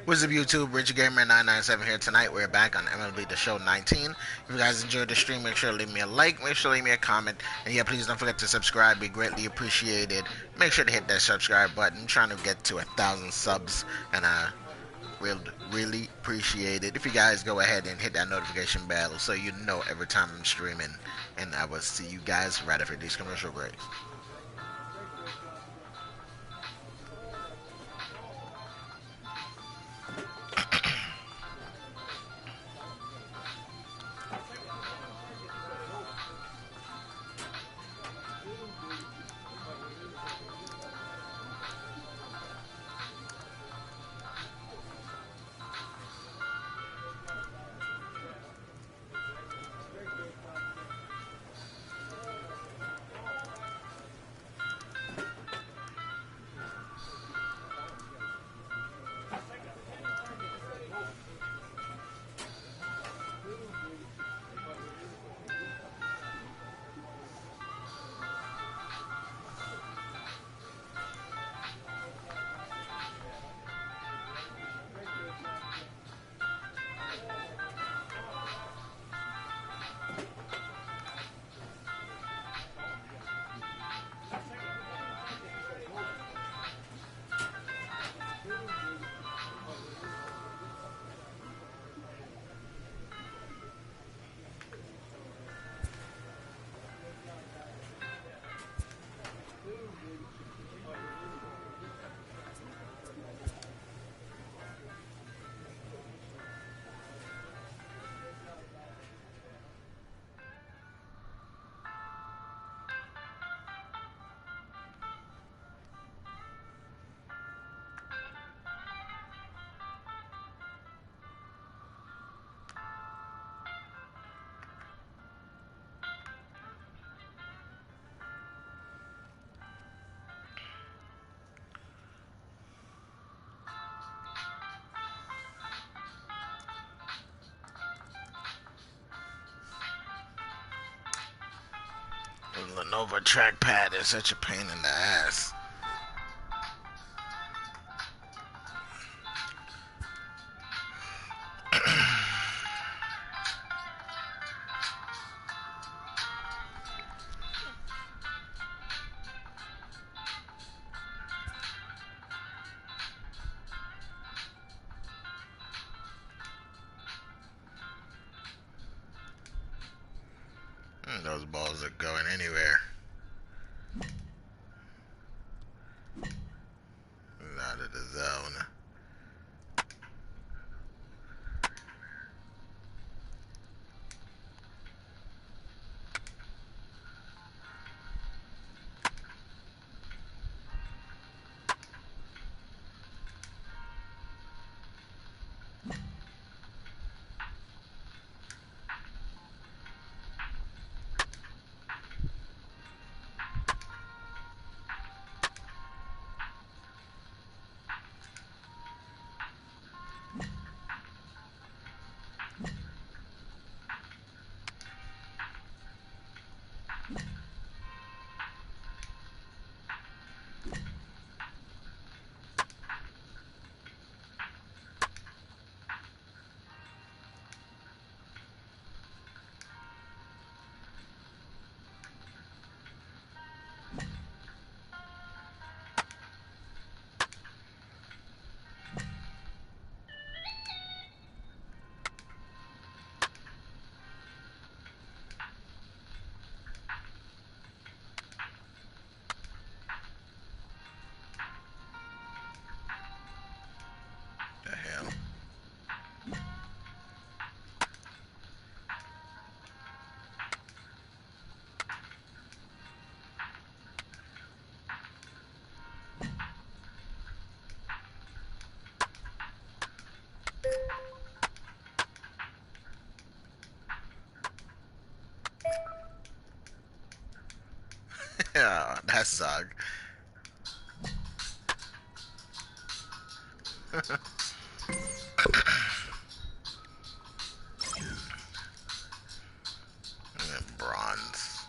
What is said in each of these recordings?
What's up, YouTube? Richard Gamer 997 here tonight. We're back on MLB The Show 19. If you guys enjoyed the stream, make sure to leave me a like, make sure to leave me a comment, and yeah, please don't forget to subscribe. Be greatly appreciated. Make sure to hit that subscribe button. I'm trying to get to 1,000 subs, and really appreciate it if you guys go ahead and hit that notification bell so you know every time I'm streaming. And I will see you guys right after these commercial breaks. The Lenovo trackpad is such a pain in the ass. Those balls are going anywhere. Out of the zone. The hell? Yeah, that sucked. Bronze.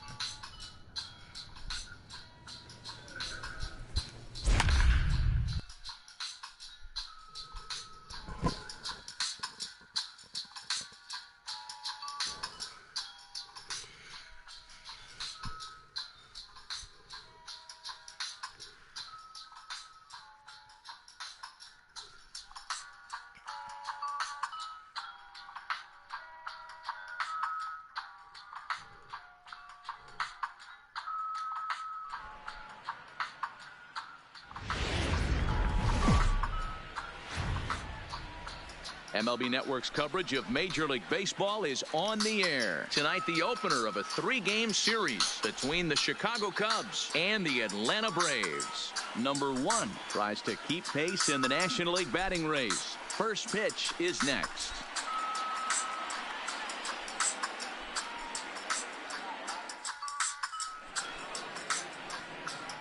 MLB Network's coverage of Major League Baseball is on the air. Tonight, the opener of a 3-game series between the Chicago Cubs and the Atlanta Braves. Number 1 tries to keep pace in the National League batting race. First pitch is next.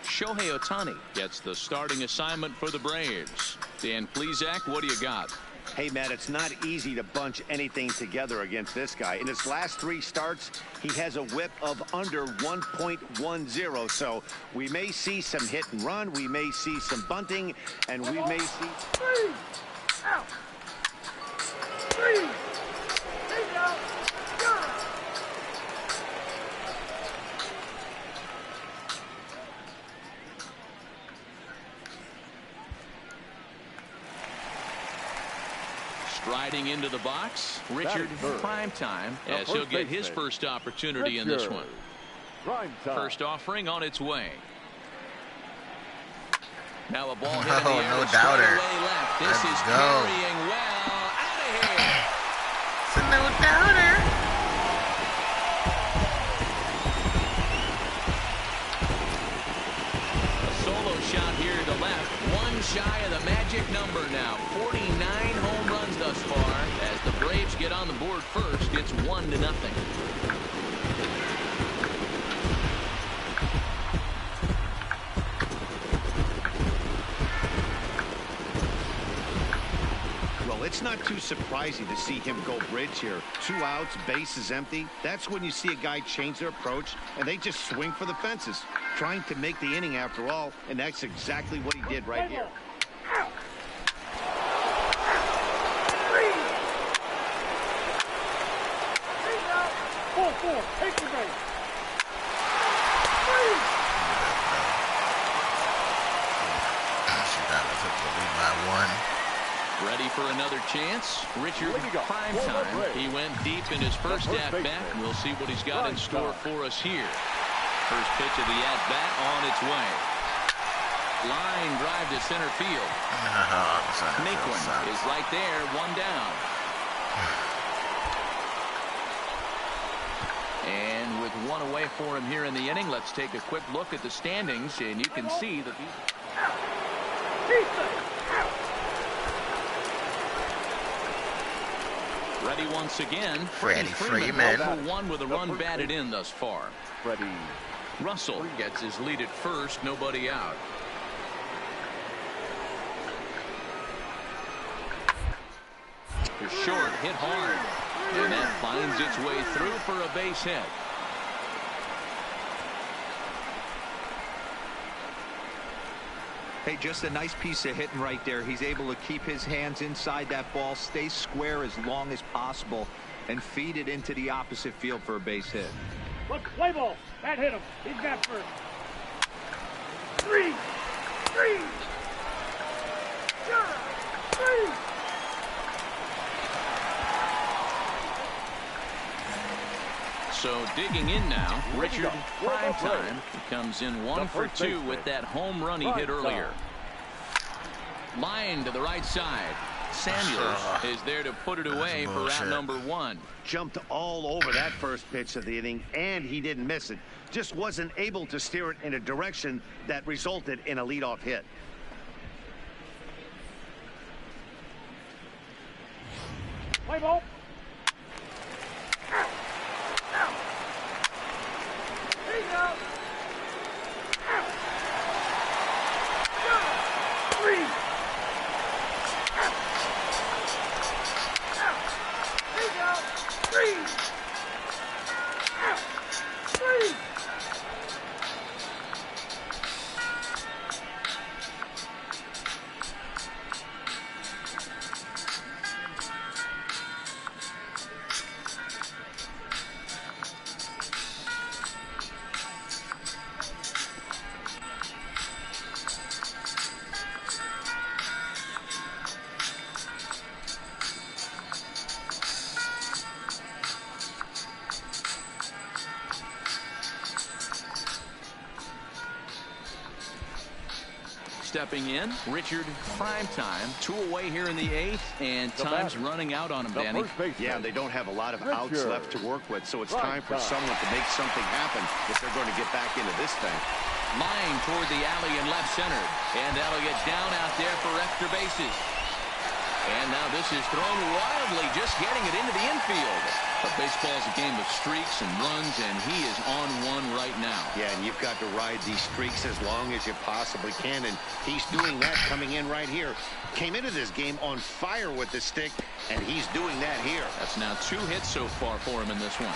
Shohei Ohtani gets the starting assignment for the Braves. Dan Plesac, what do you got? Hey, Matt, it's not easy to bunch anything together against this guy. In his last 3 starts, he has a whip of under 1.10. So we may see some hit and run. We may see some bunting. And we may see... 3 out. 3. Take out. Striding into the box, Richard Primetime, as he'll get his first opportunity in this one. First offering on its way. Now a ball hit in the air. No doubter. Left. This is carrying well out of here. It's a no doubter. A solo shot here to left. One shy of the magic number now. 49 home runs thus far. As the Braves get on the board first, it's 1-0. Well, it's not too surprising to see him go bridge here. 2 outs, base is empty. That's when you see a guy change their approach, and they just swing for the fences, trying to make the inning after all, and that's exactly what he did right here. 4-4. Take the base. 1. Ready for another chance? Richard Primetime. He went deep in his first at-bat. We'll see what he's got in store for us here. First pitch of the at-bat on its way. Line drive to center field. Naquin is right there, 1 down. And with 1 away for him here in the inning, let's take a quick look at the standings, and you can see that these... Ready once again. Freddie Freeman. 1 with a run batted in thus far. Russell gets his lead at first, nobody out. The short hit hard, and that finds its way through for a base hit. Hey, just a nice piece of hitting right there. He's able to keep his hands inside that ball, stay square as long as possible, and feed it into the opposite field for a base hit. Look, play ball. That hit him. He's got first. 3. 3. 3. So digging in now, Richard Primetime comes in 1 for 2 with that home run he hit earlier. Line to the right side. Samuels is there to put it away for out number 1. Jumped all over that first pitch of the inning, and he didn't miss it. Just wasn't able to steer it in a direction that resulted in a leadoff hit. Play ball. stepping in, Richard Primetime. 2 away here in the 8th, and time's running out on him, Danny. Yeah, they don't have a lot of outs left to work with, so it's time for someone to make something happen if they're going to get back into this thing. Line toward the alley in left center, and that'll get down out there for extra bases. And now this is thrown wildly, just getting it into the infield. But baseball's a game of streaks and runs, and he is on one right now. Yeah, and you've got to ride these streaks as long as you possibly can, and he's doing that coming in right here. Came into this game on fire with the stick, and he's doing that here. That's now 2 hits so far for him in this one.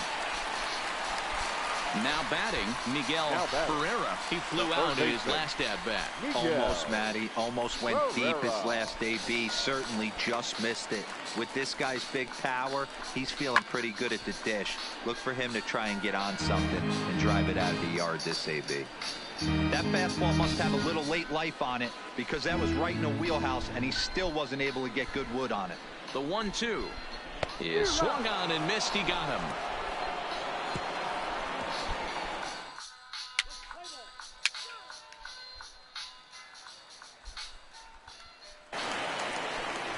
Now batting, Miguel Ferreira. He flew out in his last at-bat. Almost, Matty. Almost went deep his last AB. Certainly just missed it. With this guy's big power, he's feeling pretty good at the dish. Look for him to try and get on something and drive it out of the yard this AB. That fastball must have a little late life on it because that was right in the wheelhouse, and he still wasn't able to get good wood on it. The 1-2 is swung on and missed. He got him.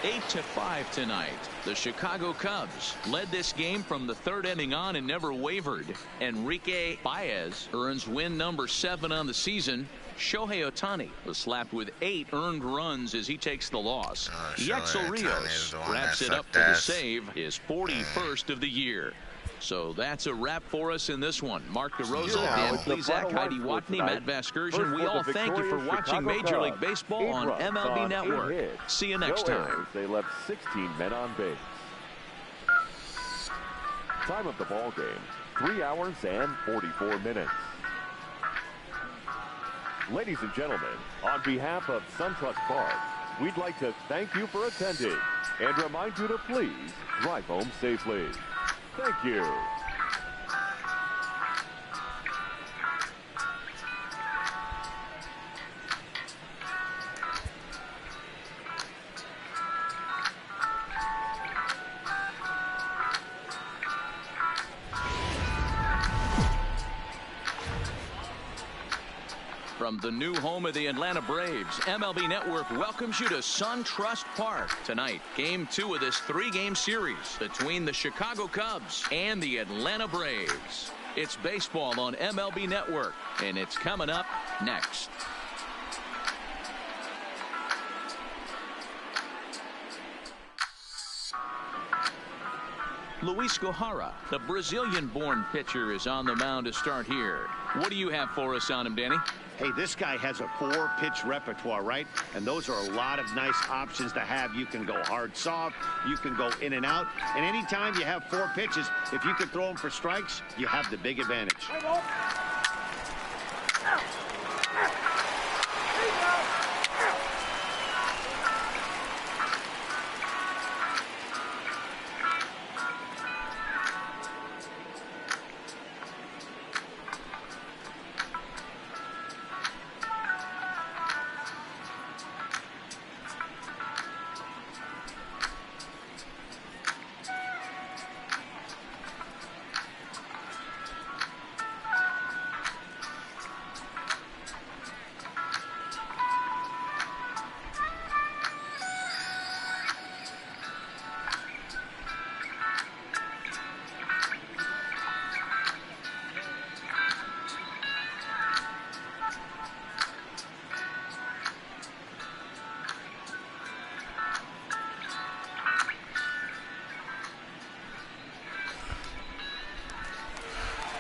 8-5 tonight. The Chicago Cubs led this game from the 3rd inning on and never wavered. Enrique Baez earns win number 7 on the season. Shohei Ohtani was slapped with 8 earned runs as he takes the loss. Yexel Rios wraps it up for the save, his 41st of the year. So that's a wrap for us in this one. Mark DeRosa, Dan Plesac, Heidi Watney, Matt Vasgersian. We all thank you for watching Major League Baseball on MLB Network. See you next time. They left 16 men on base. Time of the ball game, 3 hours and 44 minutes. Ladies and gentlemen, on behalf of SunTrust Park, we'd like to thank you for attending and remind you to please drive home safely. Thank you. From the new home of the Atlanta Braves, MLB Network welcomes you to SunTrust Park. Tonight, Game 2 of this 3-game series between the Chicago Cubs and the Atlanta Braves. It's baseball on MLB Network, and it's coming up next. Luis Gohara, the Brazilian-born pitcher, is on the mound to start here. What do you have for us on him, Danny? Hey, this guy has a 4-pitch repertoire, right? And those are a lot of nice options to have. You can go hard, soft. You can go in and out. And anytime you have 4 pitches, if you can throw them for strikes, you have the big advantage.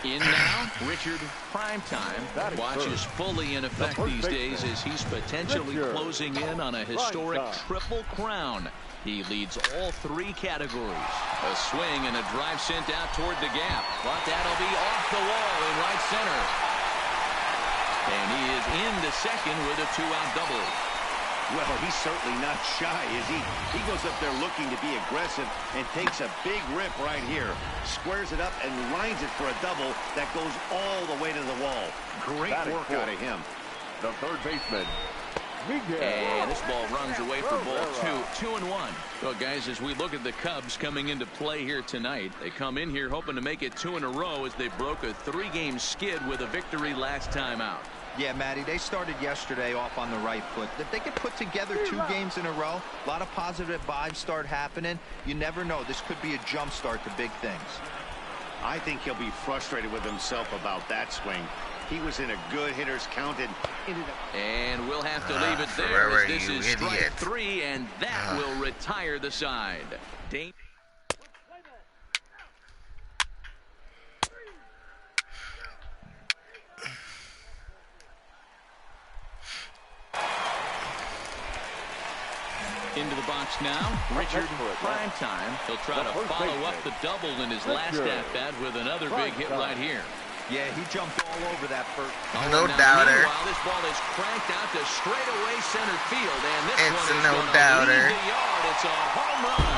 In now, Richard Primetime watches fully in effect these days as he's potentially closing in on a historic triple crown. He leads all 3 categories. A swing and a drive sent out toward the gap, but that'll be off the wall in right center. And he is into second with a 2-out double. Well, he's certainly not shy, is he? He goes up there looking to be aggressive and takes a big rip right here. Squares it up and lines it for a double that goes all the way to the wall. Great work out of him. The third baseman, Miguel. And this ball runs away for ball 2. 2-1. Well, guys, as we look at the Cubs coming into play here tonight, they come in here hoping to make it 2 in a row as they broke a 3-game skid with a victory last time out. Yeah, Matty, they started yesterday off on the right foot. If they could put together 2 games in a row, a lot of positive vibes start happening. You never know. This could be a jump start to big things. I think he'll be frustrated with himself about that swing. He was in a good hitter's count and And we'll have to leave it there Ferrera, as this you is idiot. strike 3, and that will retire the side. Into the box now, Richard Primetime. He'll try to follow up the double in his last at-bat with another big hit right here. Yeah, he jumped all over that first. No doubter. Meanwhile, this ball is cranked out to straightaway center field, and this It's one is no gonna doubter. leave the yard. It's a home run.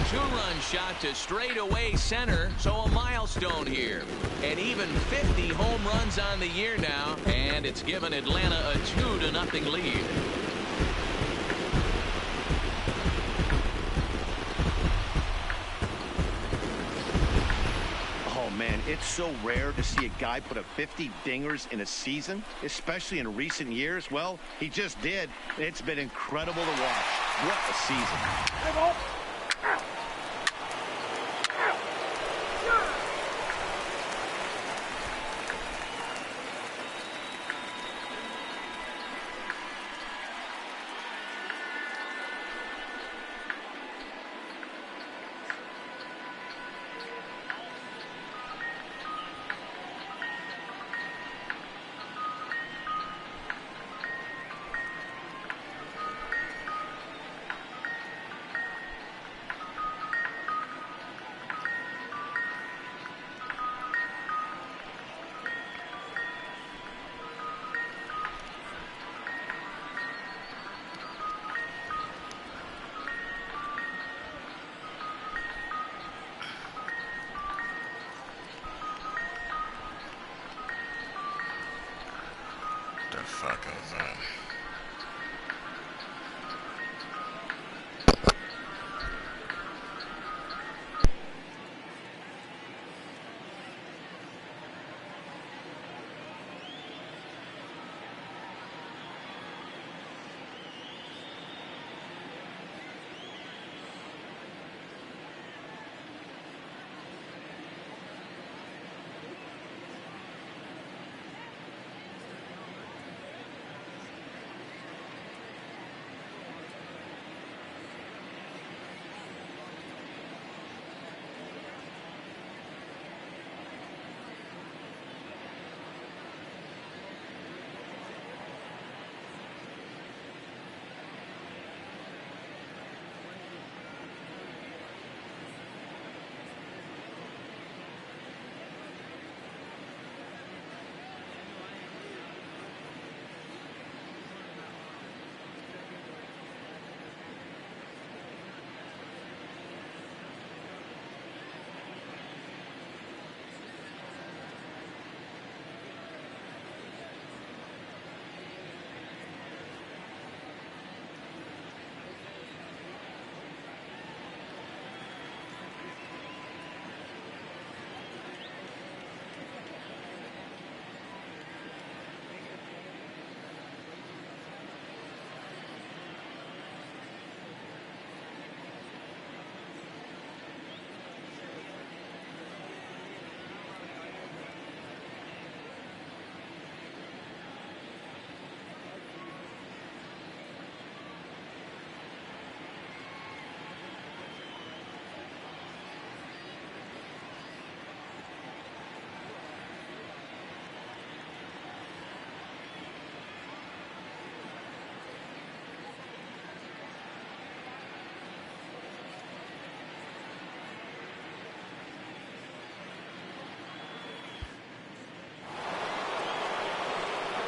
Two-run shot to straightaway center, so a milestone here. And even 50 home runs on the year now, and it's given Atlanta a 2-0 lead. oh man, it's so rare to see a guy put up 50 dingers in a season, especially in recent years. Well, he just did. It's been incredible to watch. What a season. Play ball. The fuck is that?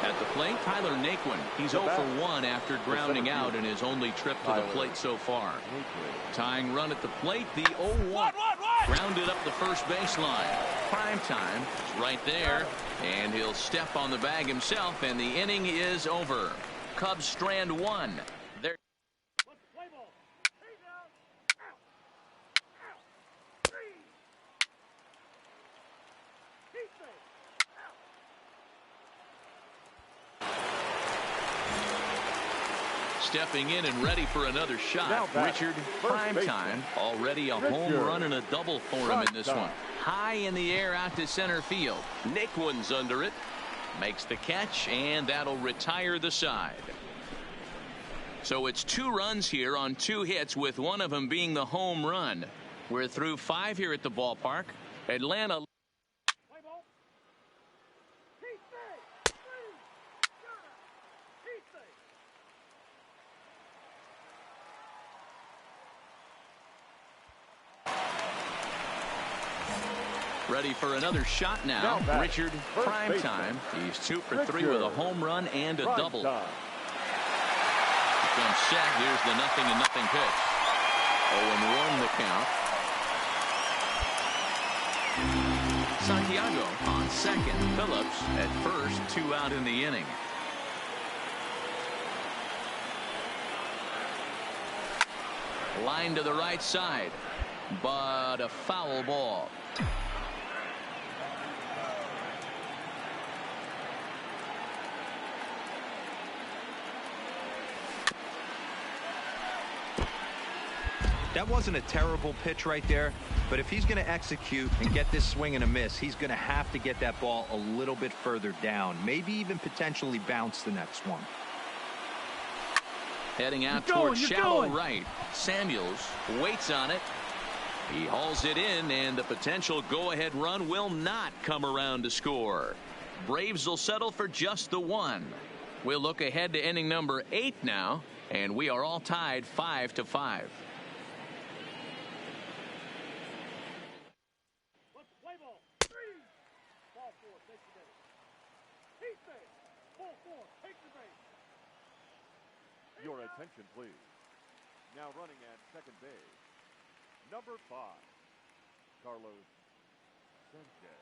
At the plate, Tyler Naquin. He's 0 for 1 after grounding out in his only trip to the plate so far. Tying run at the plate, the 0-1. Grounded up the first baseline. Primetime is right there, and he'll step on the bag himself, and the inning is over. Cubs strand 1. They're stepping in and ready for another shot. Richard, Primetime, already a home run and a double for him in this one. High in the air out to center field. Nick one's under it. Makes the catch, and that'll retire the side. So it's 2 runs here on 2 hits, with one of them being the home run. We're through 5 here at the ballpark. Atlanta. Ready for another shot now. Richard, Primetime. He's 2 for 3 with a home run and a double. Comes set. Here's the 0-0 pitch. 0-1 the count. Santiago on second. Phillips at first. 2 out in the inning. Line to the right side, but a foul ball. That wasn't a terrible pitch right there, but if he's going to execute and get this swing and a miss, he's going to have to get that ball a little bit further down, maybe even potentially bounce the next one. Heading out towards shallow right. Samuels waits on it. He hauls it in, and the potential go-ahead run will not come around to score. Braves will settle for just the 1. We'll look ahead to inning number 8 now, and we are all tied 5-5. Your attention, please. Now running at second base, number 5, Carlos Sanchez.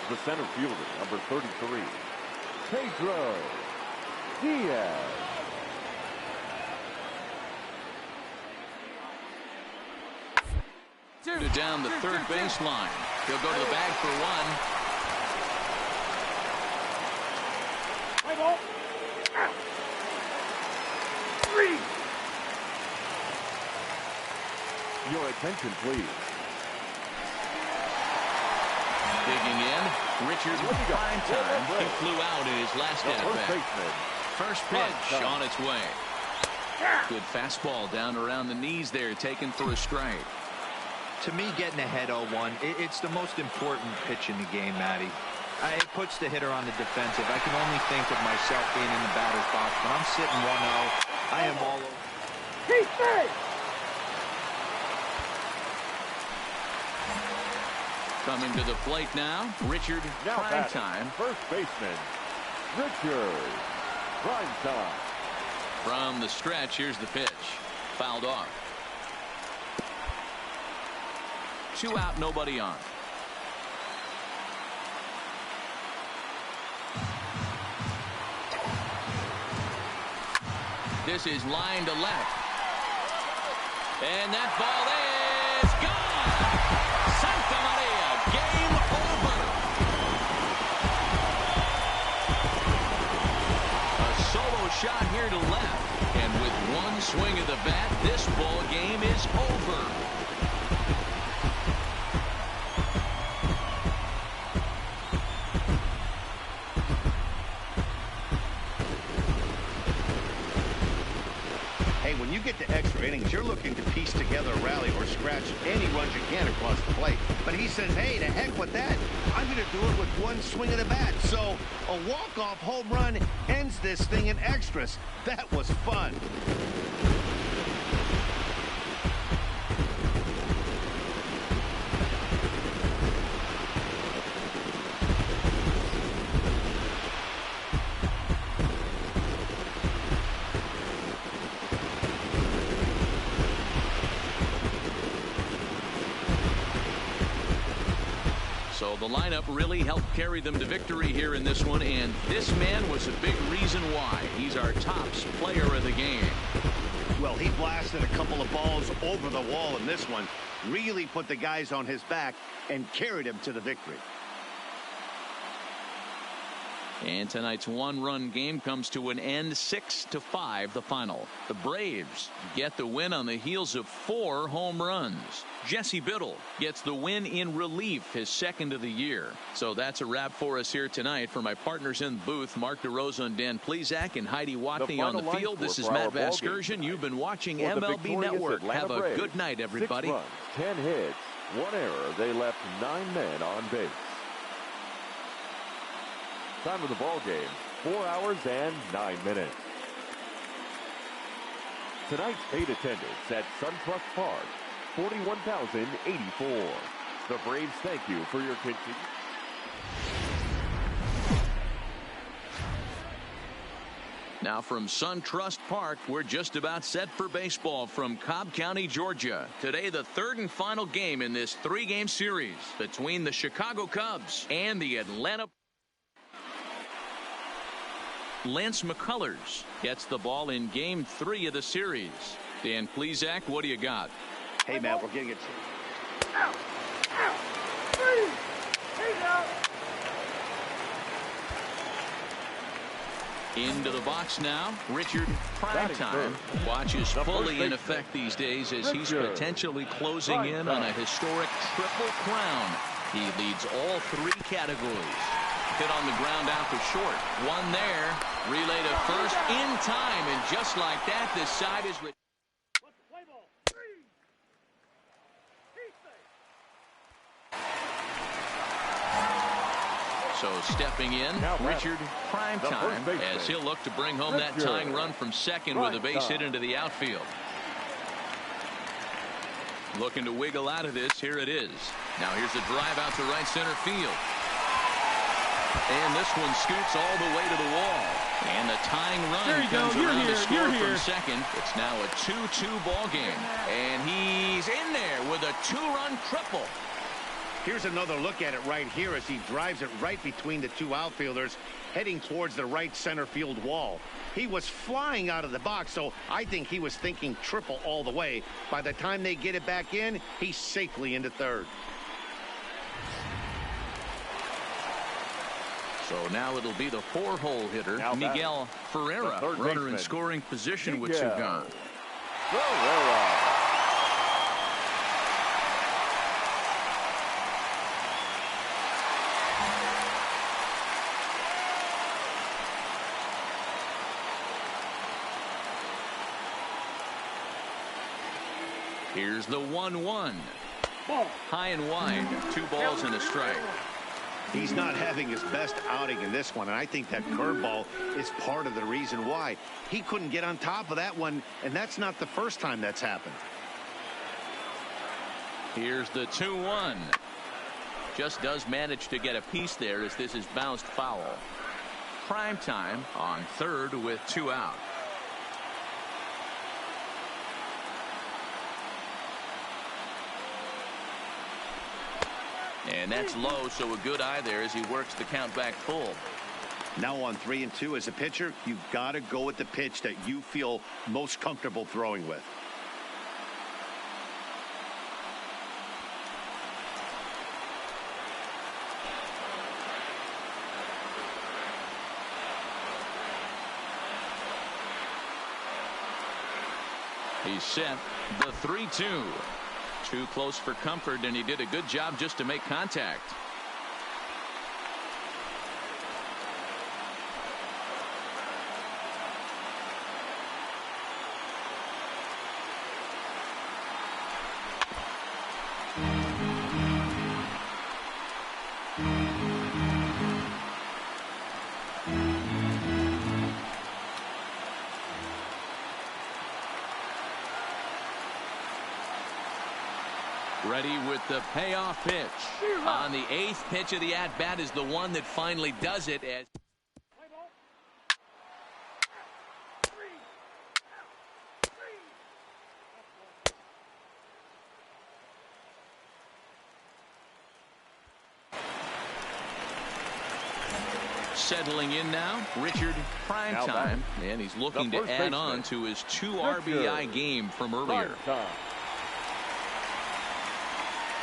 The center fielder, number 33, Pedro Diaz. Down the third baseline. He'll go to the bag for 1. Play ball. 3. Your attention, please. Digging in, Richard Primetime. He flew out in his last at-bat. First pitch on its way. Good fastball down around the knees there, taken for a strike. To me, getting ahead 0-1, it's the most important pitch in the game, Matty. It puts the hitter on the defensive. I can only think of myself being in the batter's box. When I'm sitting 1-0, I am all over. Coming to the plate now, Richard Primetime. First baseman, Richard Primetime. From the stretch, here's the pitch. Fouled off. 2 out, nobody on. This is line to left. And that ball is gone. Santa Maria, game over. A solo shot here to left. And with one swing of the bat, this ball game is over. When you get to extra innings, you're looking to piece together a rally or scratch any runs you can across the plate. But he says, hey, to heck with that. I'm going to do it with one swing of the bat. So a walk-off home run ends this thing in extras. That was fun. So the lineup really helped carry them to victory here in this one, and this man was a big reason why. He's our tops player of the game. Well, he blasted a couple of balls over the wall in this one, really put the guys on his back and carried him to the victory. And tonight's one-run game comes to an end, 6-5 the final. The Braves get the win on the heels of 4 home runs. Jesse Biddle gets the win in relief, his second of the year. So that's a wrap for us here tonight. For my partners in the booth, Mark DeRosa and Dan Plesac and Heidi Watney on the field, this is Matt Vasgersian. You've been watching MLB Network. Have a good night, everybody. 6 runs, 10 hits, 1 error. They left 9 men on base. Time of the ball game, 4 hours and 9 minutes. Tonight's paid attendance at SunTrust Park, 41,084. The Braves thank you for your continued. Now from SunTrust Park, we're just about set for baseball from Cobb County, Georgia. Today, the third and final game in this 3-game series between the Chicago Cubs and the Atlanta. Lance McCullers gets the ball in game 3 of the series. Dan Plesac, what do you got? Hey, Matt, we're getting it. Out. Out. 3. He's out. Into the box now, Richard Primetime. Watch is fully in effect these days as he's potentially closing in on a historic triple crown. He leads all 3 categories. Hit on the ground out for short. One there. Relay to first in time. And just like that, this side is... So stepping in, Richard Primetime, as he'll look to bring home that tying run from second with a base hit into the outfield. Looking to wiggle out of this. Here it is. Now here's a drive out to right center field. And this one scoots all the way to the wall. And the tying run comes around to score from second. It's now a 2-2 ball game. And he's in there with a 2-run triple. Here's another look at it right here as he drives it right between the 2 outfielders, heading towards the right center field wall. He was flying out of the box, so I think he was thinking triple all the way. By the time they get it back in, he's safely into third. So now it'll be the 4-hole hitter, Miguel Ferreira, runner in scoring position with 2 gone. Here's the 1-1. High and wide, 2 balls and a strike. He's not having his best outing in this one, and I think that curveball is part of the reason why. He couldn't get on top of that one, and that's not the first time that's happened. Here's the 2-1. Just does manage to get a piece there as this is bounced foul. Primetime on third with 2 out. And that's low, so a good eye there as he works the count back full. Now on 3-2 as a pitcher, you've got to go with the pitch that you feel most comfortable throwing with. He's set the 3-2. Too close for comfort, and he did a good job just to make contact. Ready with the payoff pitch. On the 8th pitch of the at-bat is the one that finally does it. As settling in now, Richard Primetime, and he's looking to add on to his 2 RBI game from earlier.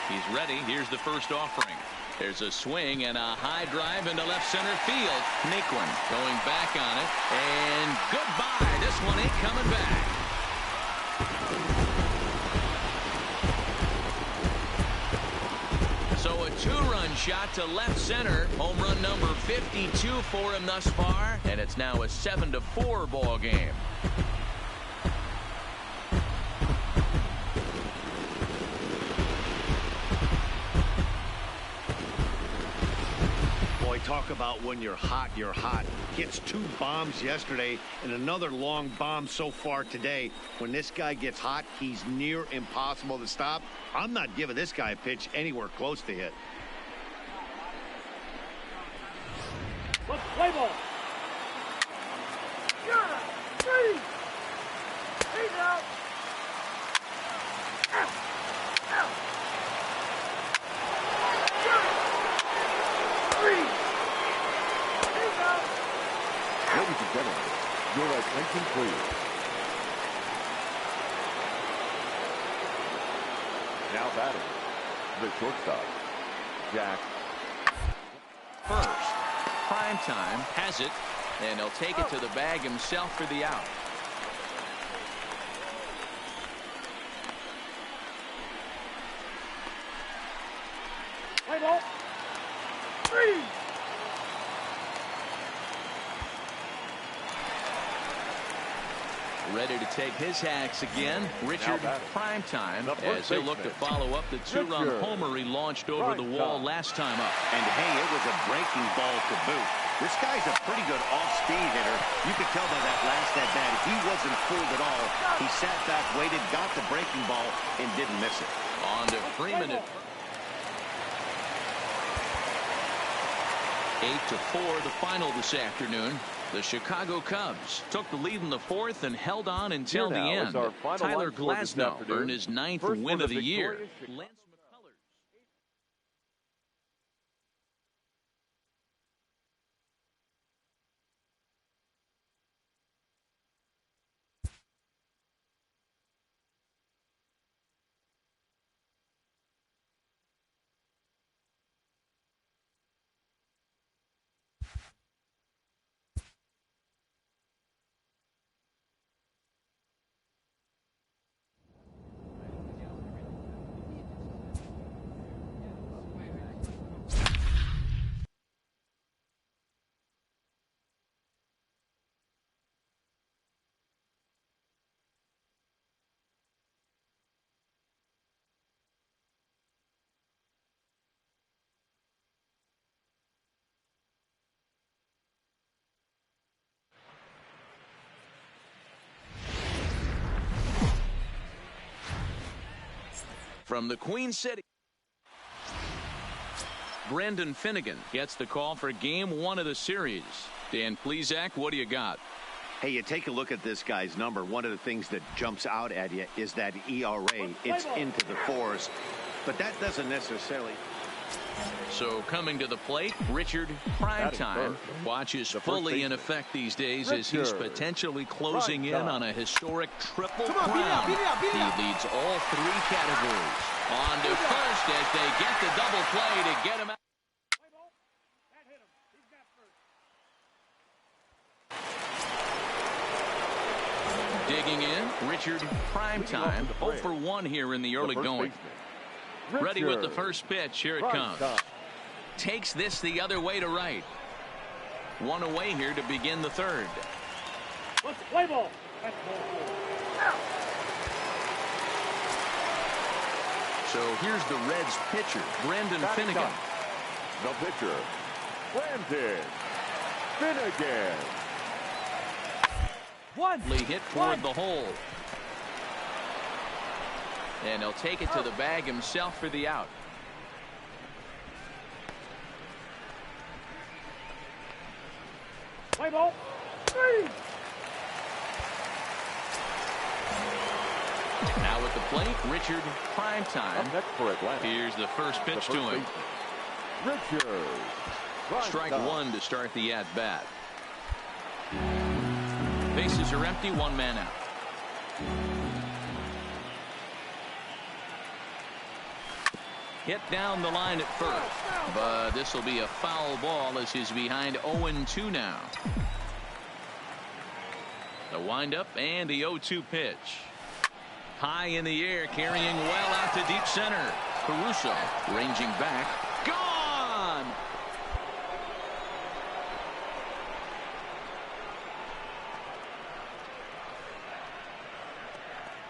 He's ready. Here's the first offering. There's a swing and a high drive into left center field. Naquin going back on it. And goodbye. This one ain't coming back. So a 2-run shot to left center. Home run number 52 for him thus far. And it's now a 7-4 ball game. Talk about when you're hot, you're hot. Hits 2 bombs yesterday and another long bomb so far today. When this guy gets hot, he's near impossible to stop. I'm not giving this guy a pitch anywhere close to hit. Let's play ball. Yeah, 3. He's out. Out. Out. 3. Ladies and gentlemen, your attention please. Now batting, the shortstop, Jack. First, Primetime has it, and he'll take it to the bag himself for the out. Play ball. 3. Ready to take his hacks again, Richard Primetime, as he'll look to follow up the 2-run homer he launched over the wall last time up. And hey, it was a breaking ball to boot. This guy's a pretty good off-speed hitter. You could tell by that last at-bat, if he wasn't fooled at all, he sat back, waited, got the breaking ball, and didn't miss it. On to Freeman at 8-4 the final this afternoon. The Chicago Cubs took the lead in the 4th and held on until the end. Tyler Glasnow earned his 9th win of the year. From the Queen City, Brendan Finnegan gets the call for Game 1 of the series. Dan Plesac, what do you got? Hey, you take a look at this guy's number. One of the things that jumps out at you is that ERA. It's into the 4s, but that doesn't necessarily. So coming to the plate, Richard Primetime watches fully in effect these days as he's potentially closing in on a historic triple crown. He leads all 3 categories. On to first as they get the double play to get him out. Digging in, Richard Primetime. 0 for 1 here in the early going. Ready with the first pitch. Here it comes. Takes this the other way to right. One away here to begin the third. Let's play ball. So here's the Reds pitcher, Brendan Finnegan. The pitcher, Brendan Finnegan. Hit toward the hole. And he'll take it to the bag himself for the out. Play ball. 3. Now at the plate, Richard Primetime. Up next for Atlanta. Here's the first pitch to him. Richard. Strike one to start the at-bat. Bases are empty, one man out. Hit down the line at first, but this will be a foul ball as he's behind 0-2 now. The windup and the 0-2 pitch. High in the air, carrying well out to deep center. Caruso ranging back. Gone!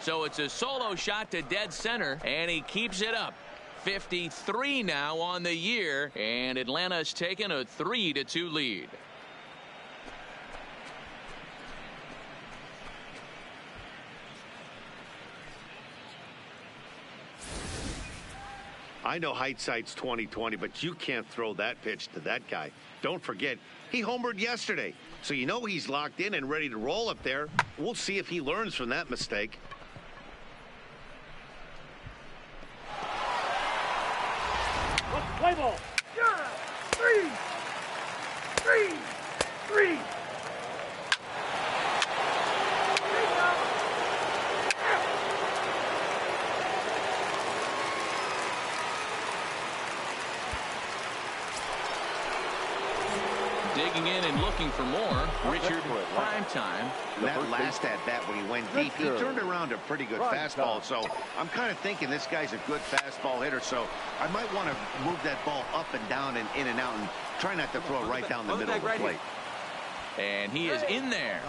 So it's a solo shot to dead center, and he keeps it up. 53 now on the year, and Atlanta's taken a 3-2 lead. I know hindsight's 20/20, but you can't throw that pitch to that guy. Don't forget, he homered yesterday, so you know he's locked in and ready to roll up there. We'll see if he learns from that mistake. Let's play ball. 3. 3. 3. Digging in and looking for more, Richard Primetime. That last at-bat when he went deep, he turned around a pretty good fastball. So I'm kind of thinking this guy's a good fastball hitter. So I might want to move that ball up and down and in and out and try not to throw it right down the middle of the plate. And he is in there.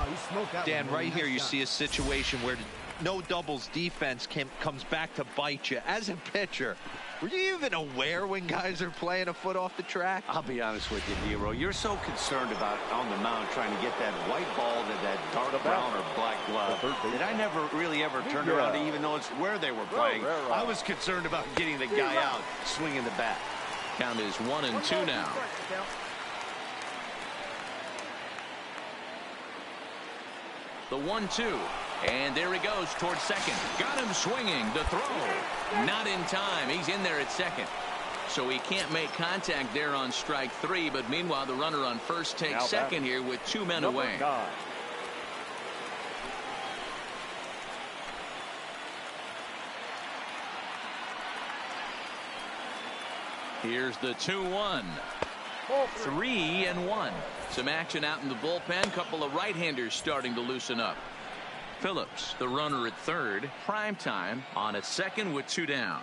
Dan, right here you see a situation where no doubles defense comes back to bite you. As a pitcher, were you even aware when guys are playing a foot off the track? I'll be honest with you, Nero. You're so concerned about on the mound trying to get that white ball to that dark brown or black glove that I never really ever turned around to even know it's where they were playing. I was concerned about getting the guy out swinging the bat. Count is 1-2 now. The 1-2. And there he goes towards second. Got him swinging. The throw. Not in time. He's in there at second. So he can't make contact there on strike 3. But meanwhile, the runner on first takes second here with 2 men away. 9. Here's the 2-1. 3-1. Some action out in the bullpen. Couple of right-handers starting to loosen up. Phillips, the runner at third. Primetime on at second with 2 down.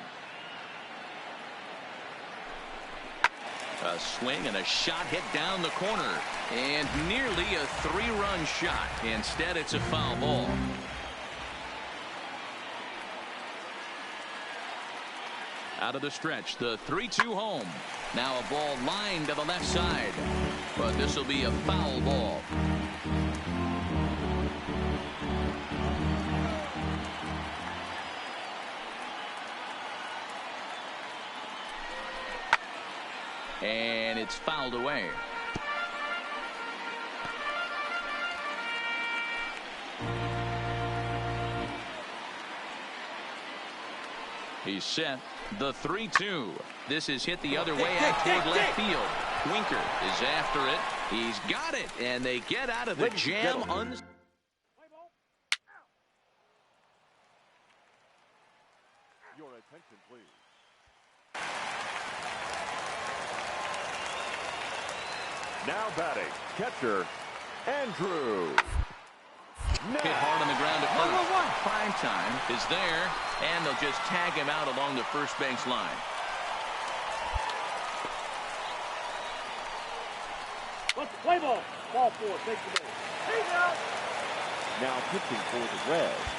A swing and a shot hit down the corner. And nearly a 3-run shot. Instead, it's a foul ball. Out of the stretch, the 3-2 home. Now a ball lined to the left side. But this will be a foul ball. And it's fouled away. He's set. The 3-2. This is hit the other way out toward left field. Winker is after it. He's got it. And they get out of the jam. Your attention, please. Now batting, catcher, Andrew. Hit hard on the ground at first. Prime time is there, and they'll just tag him out along the first base line. Let's play ball. Ball 4. Take the base. He's out. Now pitching for the Reds.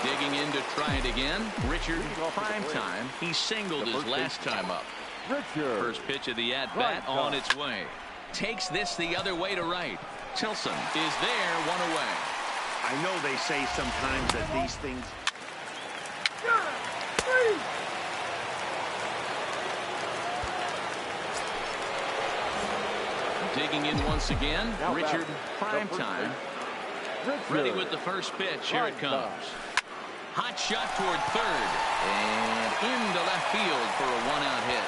Digging in to try it again. Richard, prime time. He singled his last time up. Richard. First pitch of the at-bat on its way. Takes this the other way to right. Tilson is there, one away. I know they say sometimes that these things... Digging in once again. Richard, prime time. Ready with the first pitch. Here it comes. Hot shot toward third. And into left field for a one-out hit.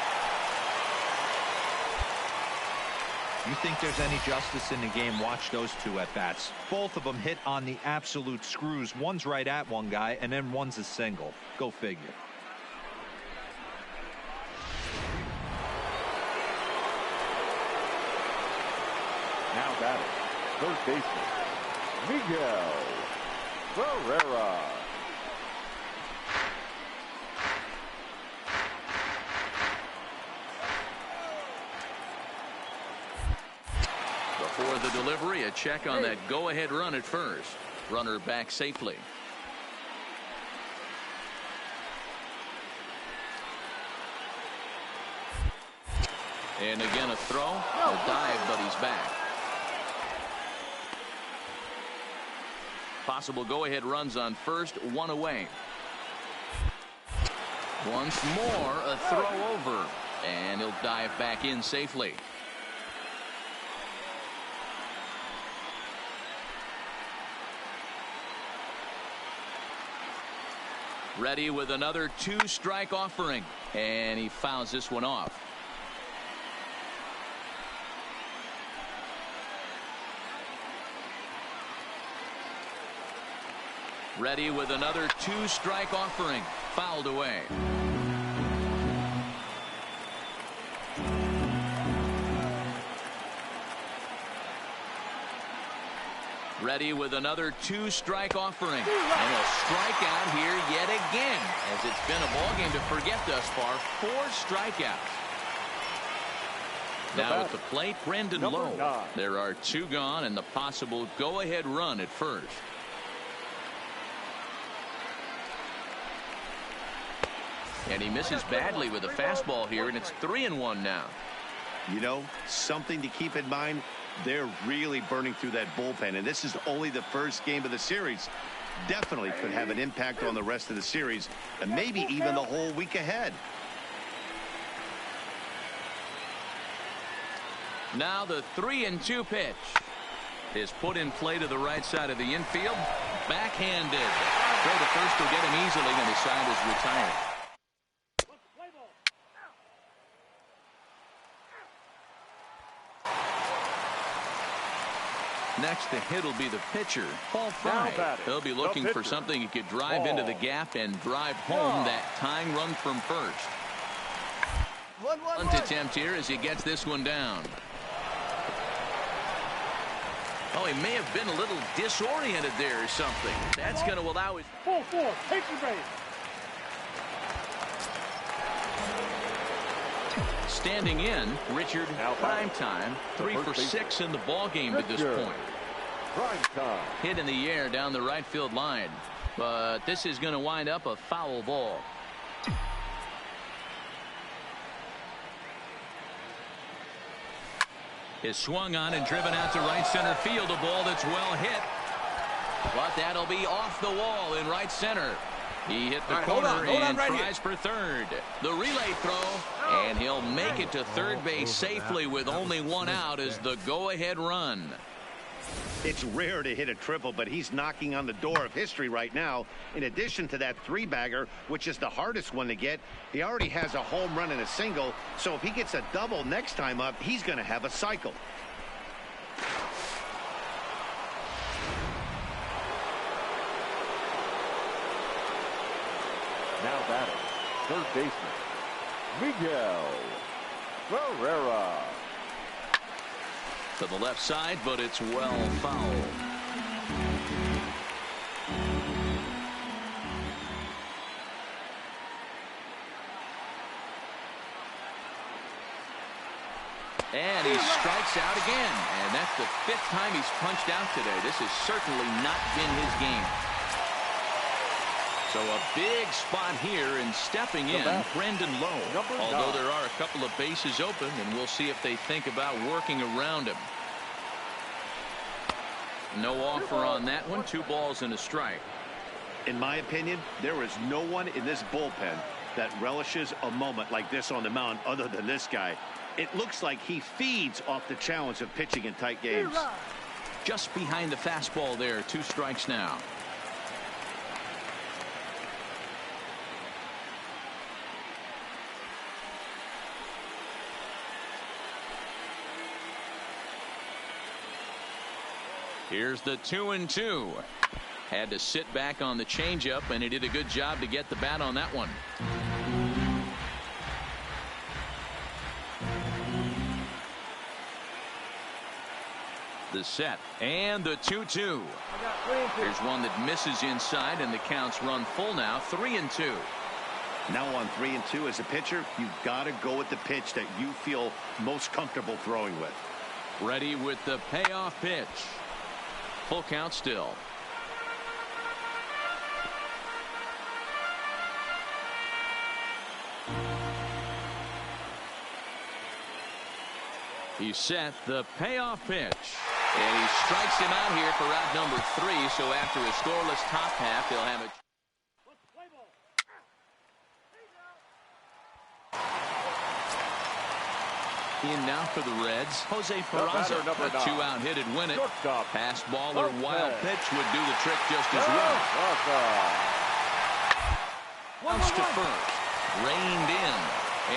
You think there's any justice in the game? Watch those two at-bats. Both of them hit on the absolute screws. One's right at one guy, and then one's a single. Go figure. Now batting, third baseman, Miguel Ferreira. Before the delivery, a check on that go-ahead run at first. Runner back safely. And again a throw, a dive, but he's back. Possible go-ahead runs on first, one away. Once more, a throw over, and he'll dive back in safely. Ready with another two-strike offering, and he fouls this one off. Ready with another two-strike offering. Fouled away. Ready with another two-strike offering. And a strikeout here yet again, as it's been a ballgame to forget thus far. 4 strikeouts. Now at the plate, Brendan Lowe. There are 2 gone and the possible go-ahead run at first. And he misses badly with a fastball here, and it's 3-1 now. You know, something to keep in mind, they're really burning through that bullpen, and this is only the first game of the series. Definitely could have an impact on the rest of the series, and maybe even the whole week ahead. Now the 3-2 pitch is put in play to the right side of the infield. Backhanded. Throw to first will get him easily, and the side is retired. Next to hit will be the pitcher, Paul Fry. He'll be looking for something he could drive into the gap and drive home that tying run from first. Bunt attempt here as he gets this one down. Oh, he may have been a little disoriented there or something. That's going to allow his... 4-4, take the base. Standing in, Richard, prime time, 3 for 6 in the ball game to this point. Hit in the air down the right field line, but this is going to wind up a foul ball. Is swung on and driven out to right center field, a ball that's well hit, but that'll be off the wall in right center. He hit the corner and tries for third. The relay throw, and he'll make it to third base safely with only 1 out as the go-ahead run. It's rare to hit a triple, but he's knocking on the door of history right now. In addition to that 3-bagger, which is the hardest one to get, he already has a home run and a single, so if he gets a double next time up, he's going to have a cycle. Now batting, third baseman, Miguel Ferreira. To the left side, but it's well fouled. And he strikes out again. And that's the 5th time he's punched out today. This has certainly not been his game. So a big spot here, and stepping in, Brendan Lowe. Although there are a couple of bases open, and we'll see if they think about working around him. No offer on that one. 2 balls and a strike. In my opinion, there is no one in this bullpen that relishes a moment like this on the mound other than this guy. It looks like he feeds off the challenge of pitching in tight games. Just behind the fastball there. 2 strikes now. Here's the 2-2. Had to sit back on the changeup, and he did a good job to get the bat on that one. The set and the 2-2. Here's one that misses inside, and the count's run full now. 3-2. Now on 3-2 as a pitcher, you've got to go with the pitch that you feel most comfortable throwing with. Ready with the payoff pitch. Full count still. He set the payoff pitch. And he strikes him out here for out number 3. So after a scoreless top half, they'll have a... In now for the Reds, Jose Peraza. A 2-out hit and win it. Pass ball or wild pitch would do the trick just as well. Bounce to first. Reined in.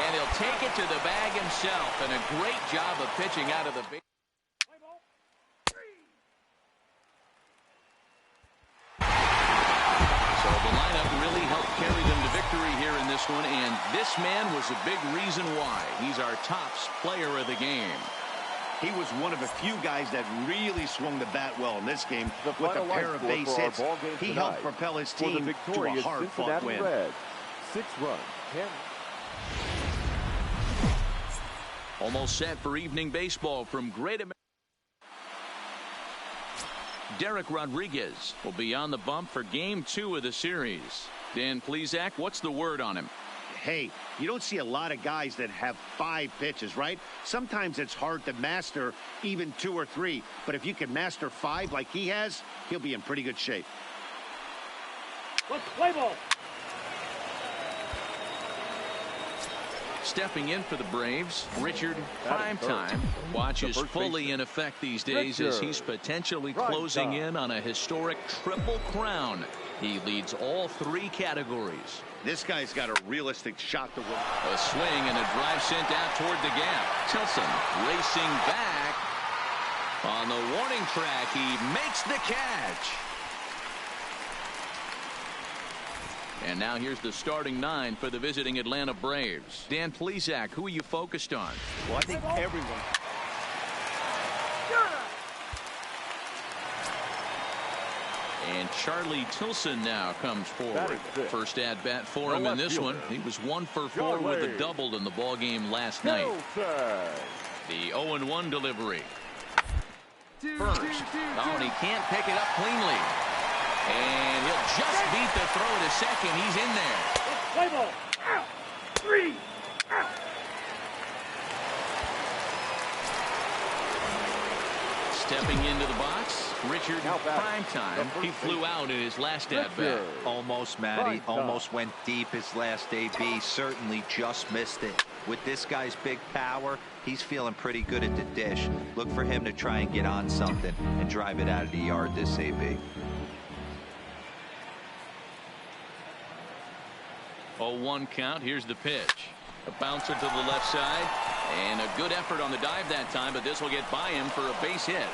And he'll take it to the bag himself. And a great job of pitching out of the big. So the lineup really helped carry them to victory here in this one, and this man was a big reason why. He's our top player of the game. He was one of a few guys that really swung the bat well in this game with a pair of base hits. He helped propel his team to a hard-fought win. 6 runs. 10. Almost set for evening baseball from Great America. Derek Rodriguez will be on the bump for Game 2 of the series. Dan Plesac, what's the word on him? Hey, you don't see a lot of guys that have 5 pitches, right? Sometimes it's hard to master even 2 or 3. But if you can master 5 like he has, he'll be in pretty good shape. Let's play ball. Stepping in for the Braves, Richard Primetime watches fully in effect these days as he's potentially closing in on a historic triple crown. He leads all 3 categories. This guy's got a realistic shot to win. A swing and a drive sent out toward the gap. Tilson racing back. On the warning track, he makes the catch. And now here's the starting 9 for the visiting Atlanta Braves. Dan Plesac, who are you focused on? Well, I think everyone. And Charlie Tilson now comes forward. First at bat for him in this one. He was 1 for 4 with a double in the ball game last night. The 0-1 delivery. First. Oh, and he can't pick it up cleanly. And he'll just beat the throw to second. He's in there. Play ball. Out. 3. Out. Stepping into the box, Richard Primetime. He flew out in his last at-bat. Almost, Matty. Almost went deep his last AB. Certainly just missed it. With this guy's big power, he's feeling pretty good at the dish. Look for him to try and get on something and drive it out of the yard this AB. 0-1 count. Here's the pitch. A bouncer to the left side. And a good effort on the dive that time, but this will get by him for a base hit.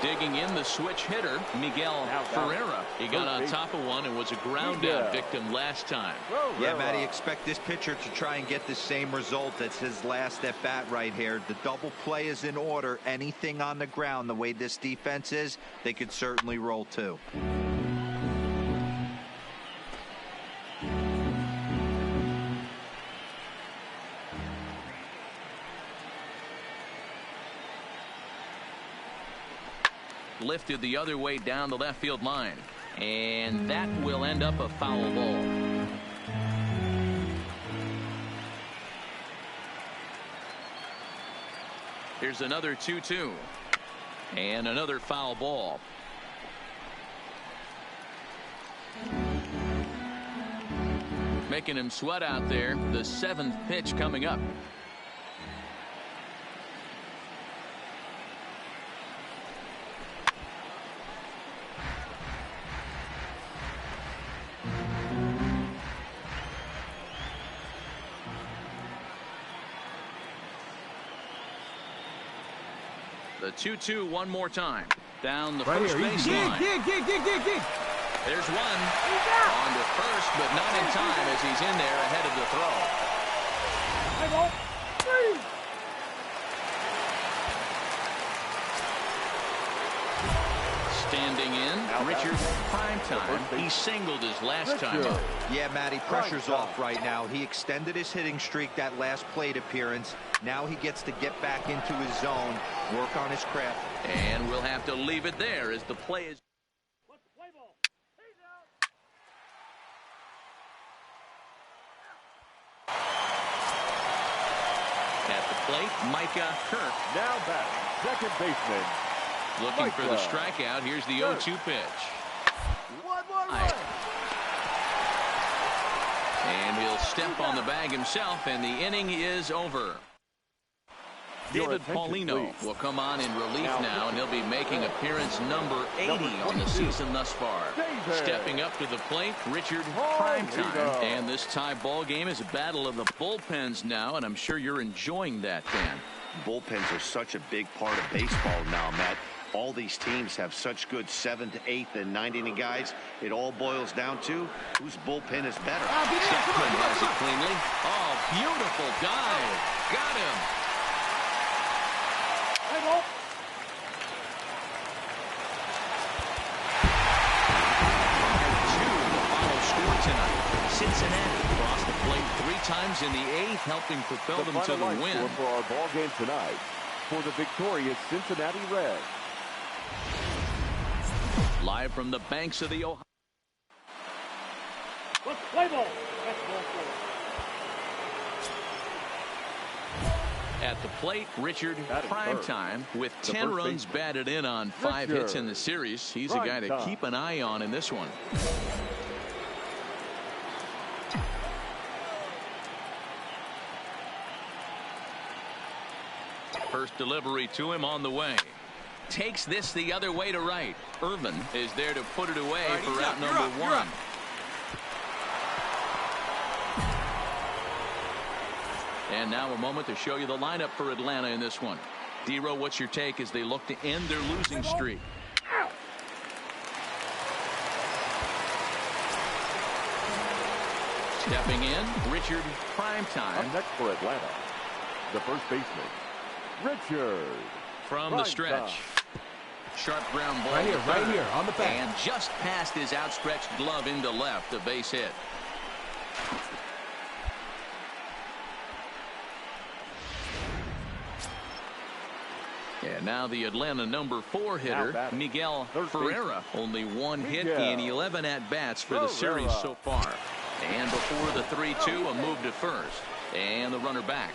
Digging in, the switch hitter, Miguel Ferreira. He got on top of one and was a ground out victim last time. Yeah, Matty, expect this pitcher to try and get the same result as his last at bat right here. The double play is in order. Anything on the ground, the way this defense is, they could certainly roll too. Lifted the other way down the left field line, and that will end up a foul ball. Here's another 2-2 and another foul ball. Making him sweat out there. The 7th pitch coming up. The 2-2 one more time. Down the first base line. Dig. There's one. On to first, but not in time as he's in there ahead of the throw. Standing in, Richard Primetime. He singled his last time up. Yeah, Matty, pressure's off right now. He extended his hitting streak that last plate appearance. Now he gets to get back into his zone, work on his craft. And we'll have to leave it there as the play is. At the plate, Micah Kirk. Now back, second baseman. Looking for the strikeout. Here's the 0-2 pitch. And he'll step on the bag himself, and the inning is over. David Paulino will come on in relief now, and he'll be making appearance number 80 on the season thus far. Stepping up to the plate, Richard Primetime. And this tie ball game is a battle of the bullpens now, and I'm sure you're enjoying that, Dan. Bullpens are such a big part of baseball now, Matt. All these teams have such good 7th, 8th, and 9th inning guys. It all boils down to whose bullpen is better. Chapman has it cleanly. Oh, beautiful dive. Got him. Cincinnati crossed the plate 3 times in the 8th, helping propel them to the win. For our ball game tonight, for the victorious Cincinnati Reds. Live from the banks of the Ohio. Let's play ball. That's ball 4. At the plate, Richard Primetime with 10 runs batted in on 5 hits in the series. He's a guy to keep an eye on in this one. First delivery to him on the way. Takes this the other way to right. Irvin is there to put it away for out number 1. And now a moment to show you the lineup for Atlanta in this one. D-Row, what's your take as they look to end their losing streak? Stepping in, Richard Primetime. Up next for Atlanta, the first baseman, Richard. From the stretch. Sharp ground ball. Right here, on the back. And just past his outstretched glove into left, a base hit. And now the Atlanta number 4 hitter, Miguel Ferreira. Only 1 hit in 11 at-bats for the series so far. And before the 3-2, a move to first. And the runner back.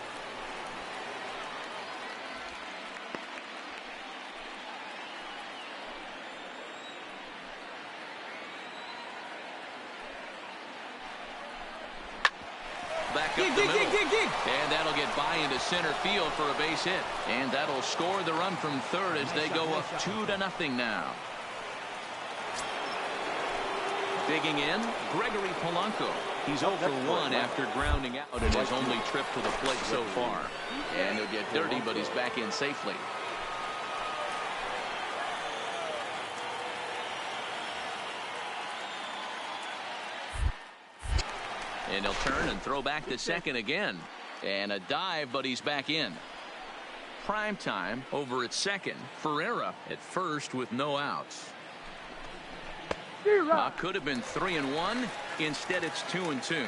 Back up the middle. And that'll get by into center field for a base hit. And that'll score the run from third as they go up 2-0 now. Digging in, Gregory Polanco. He's 0 for 1 after grounding out in his only trip to the plate so far. And he'll get dirty, but he's back in safely. And he'll turn and throw back to second again. And a dive, but he's back in. Prime time over at second. Ferreira at first with no outs. Could have been 3-1. Instead, it's 2-2.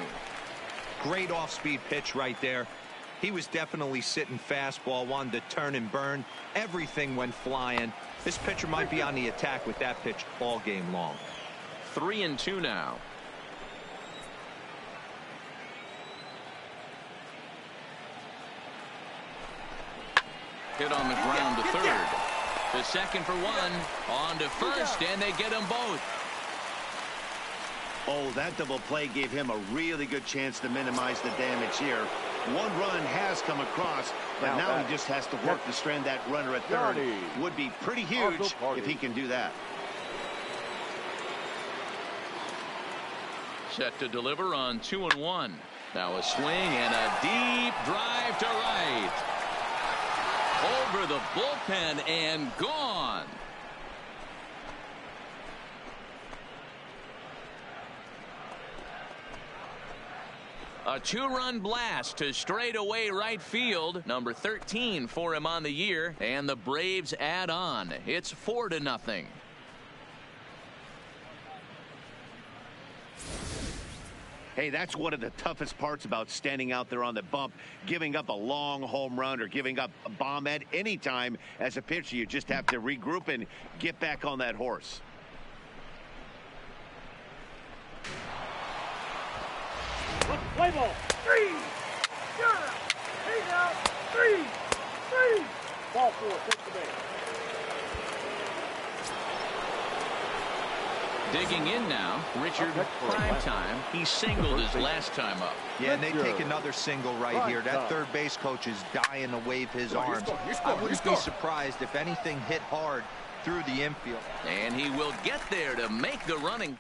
Great off-speed pitch right there. He was definitely sitting fastball, wanted to turn and burn. Everything went flying. This pitcher might be on the attack with that pitch all game long. 3-2 now. Hit on the ground to third. To second for one. On to first, and they get them both. Oh, that double play gave him a really good chance to minimize the damage here. One run has come across, but now he just has to work to strand that runner at third. Would be pretty huge if he can do that. Set to deliver on 2-1. Now a swing and a deep drive to right. Over the bullpen and gone. A two-run blast to straightaway right field. Number 13 for him on the year. And the Braves add on. It's 4-0. Hey, that's one of the toughest parts about standing out there on the bump. Giving up a long home run or giving up a bomb at any time as a pitcher. You just have to regroup and get back on that horse. Play ball. 3. You're out. He's out. 3. Ball 4. Take the base. Digging in now, Richard Primetime. He singled his last time up. Yeah, and they take another single right here. That third base coach is dying to wave his arms. I wouldn't be surprised if anything hit hard through the infield. And he will get there to make the running.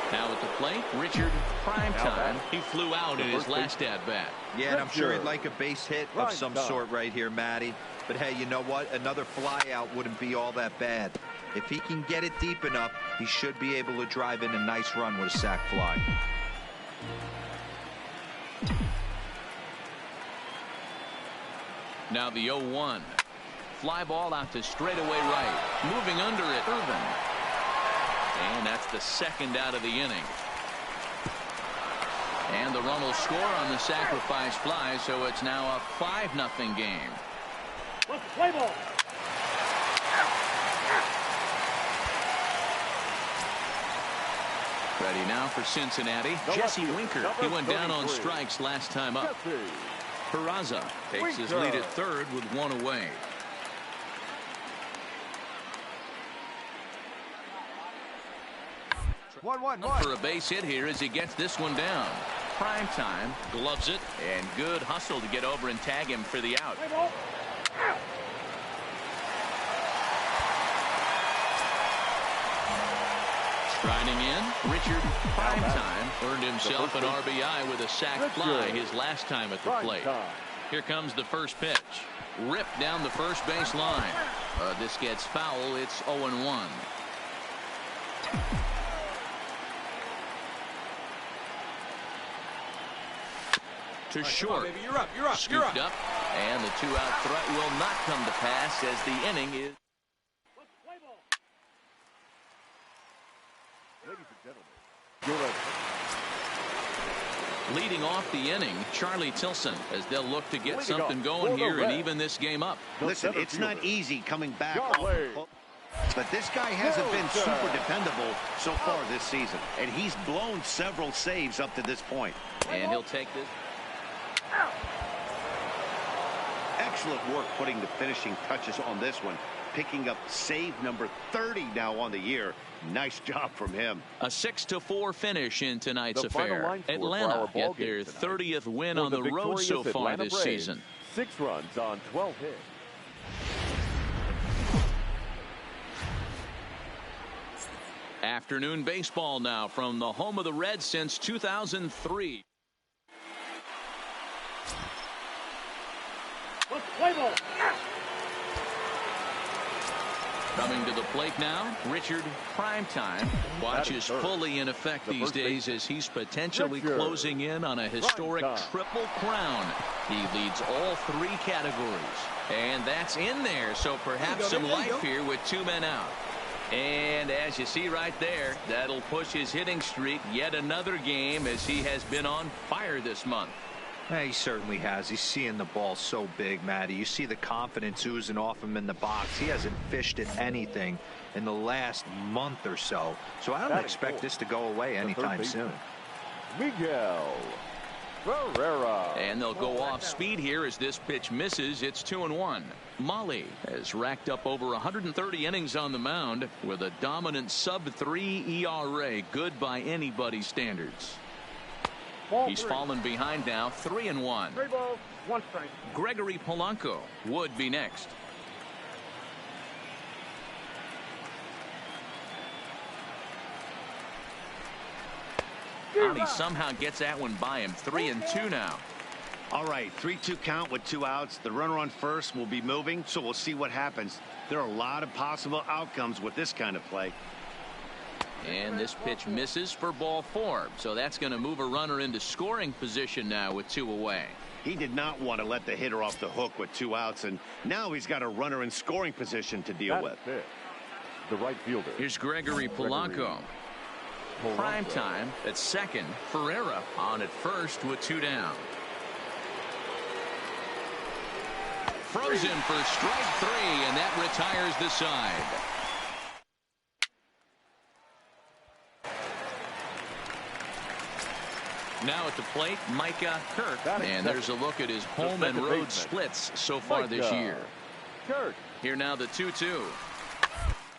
Now at the plate, Richard Primetime. He flew out in his last at-bat. Yeah, and I'm sure he'd like a base hit of some sort right here, Matty. But hey, you know what? Another fly out wouldn't be all that bad. If he can get it deep enough, he should be able to drive in a nice run with a sac fly. Now the 0-1. Fly ball out to straightaway right. Moving under it, Irvin. And that's the second out of the inning. And the run will score on the sacrifice fly, so it's now a 5-0 game. Let's play ball. Ready now for Cincinnati. Jesse Winker. He went down on strikes last time up. Peraza takes his lead at third with one away. For a base hit here as he gets this one down. Primetime gloves it, and good hustle to get over and tag him for the out. Striding in, Richard Primetime earned himself an RBI with a sac fly his last time at the plate. Here comes the first pitch. Ripped down the first base line. This gets foul. It's 0-1. To short. Baby, you're up. Scooped up. And the two-out threat will not come to pass as the inning is. Ladies and gentlemen, Leading off the inning, Charlie Tilson, as they'll look to get something going here and even this game up. Listen, it's not easy coming back off the, but this guy hasn't been super dependable so far this season, and he's blown several saves up to this point. And he'll take this. Excellent work putting the finishing touches on this one, picking up save number 30 now on the year. Nice job from him. A 6-4 finish in tonight's affair. Atlanta get their 30th win on the road so far this season. 6 runs on 12 hits. Afternoon baseball now from the home of the Reds since 2003. Let's play ball. Coming to the plate now, Richard Primetime. Watch is fully in effect these days as he's potentially closing in on a historic triple crown. He leads all 3 categories. And that's in there, so perhaps some life here with 2 men out. And as you see right there, that'll push his hitting streak yet another game as he has been on fire this month. Yeah, he certainly has. He's seeing the ball so big, Matty. You see the confidence oozing off him in the box. He hasn't fished at anything in the last month or so. So I don't expect this to go away anytime soon. Miguel Ferreira. And they'll go off speed here as this pitch misses. It's 2-1. Molly has racked up over 130 innings on the mound with a dominant sub-3 ERA. Good by anybody's standards. He's fallen behind now, 3-1. 3 balls, 1 strike. Gregory Polanco would be next. He somehow gets that one by him. 3-2 now. All right, 3-2 count with 2 outs. The runner on first will be moving, so we'll see what happens. There are a lot of possible outcomes with this kind of play. And this pitch misses for ball 4. So that's going to move a runner into scoring position now with 2 away. He did not want to let the hitter off the hook with 2 outs, and now he's got a runner in scoring position to deal with. The right fielder. Here's Gregory Polanco. Prime time at second. Ferreira on at first with 2 down. Frozen for strike 3, and that retires the side. Now at the plate, Micah Kirk. And there's a look at his home and road splits so far this year. Kirk. Here now the 2-2.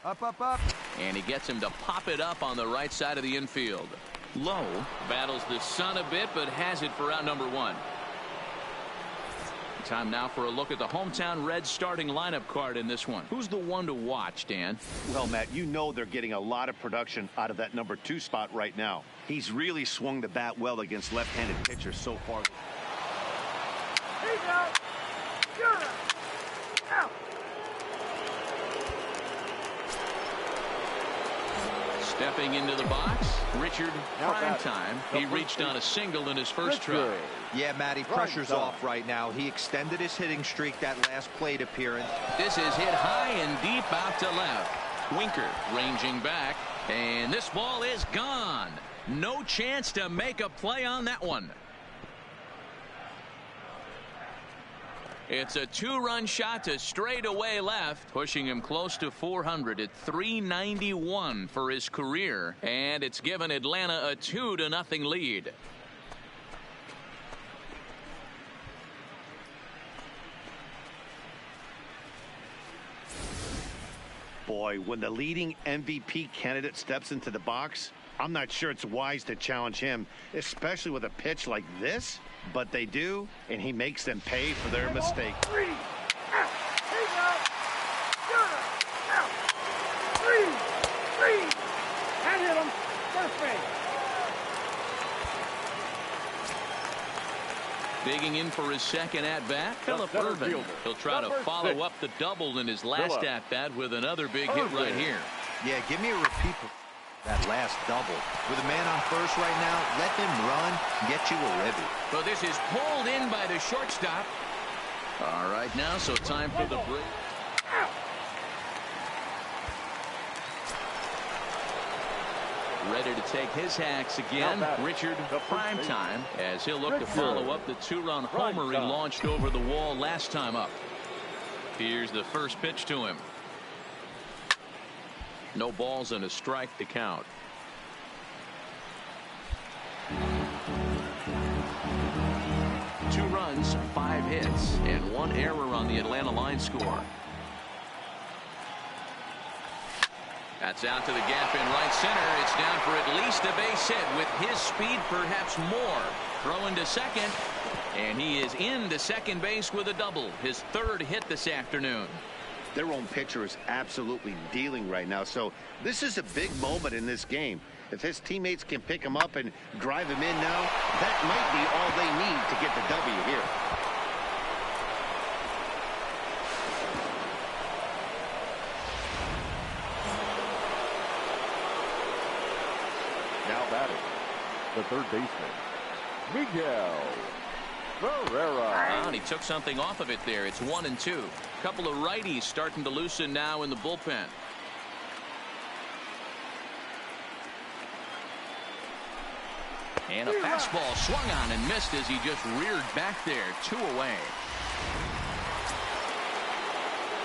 Up. And he gets him to pop it up on the right side of the infield. Lowe battles the sun a bit, but has it for out number 1. Time now for a look at the hometown Reds starting lineup card in this one. Who's the one to watch, Dan? Well, Matt, you know they're getting a lot of production out of that number 2 spot right now. He's really swung the bat well against left-handed pitchers so far. He's out. You're out. Stepping into the box, Richard Primetime. He reached on a single in his first try. Yeah, Matty, pressure's off right now. He extended his hitting streak that last plate appearance. This is hit high and deep out to left. Winker ranging back, and this ball is gone. No chance to make a play on that one. It's a 2-run shot to straightaway left, pushing him close to 400 at 391 for his career, and it's given Atlanta a 2-0 lead. Boy, when the leading MVP candidate steps into the box, I'm not sure it's wise to challenge him, especially with a pitch like this. But they do, and he makes them pay for their mistake. 3 out. He's out. You're out. 3. And hit him. First base. Digging in for his second at-bat, Phillip Ervin. He'll try to follow up the double in his last at-bat with another big hit right here. Yeah, give me a repeat of that last double. With a man on first right now, let him run and get you a ribby. So this is pulled in by the shortstop. All right now, so time for the break. Ready to take his hacks again, Richard Primetime, as he'll look to follow up the 2-run homer he launched over the wall last time up. Here's the first pitch to him. No balls and a strike to count. Two runs, 5 hits, and 1 error on the Atlanta line score. That's out to the gap in right center. It's down for at least a base hit with his speed, perhaps more. Throwing to second, and he is into second base with a double. His 3rd hit this afternoon. Their own pitcher is absolutely dealing right now, so this is a big moment in this game. If his teammates can pick him up and drive him in now, that might be all they need to get the W here. the third baseman, Miguel Ferreira. And he took something off of it there. It's 1-2. Couple of righties starting to loosen now in the bullpen. And a fastball swung on and missed as he just reared back there. 2 away.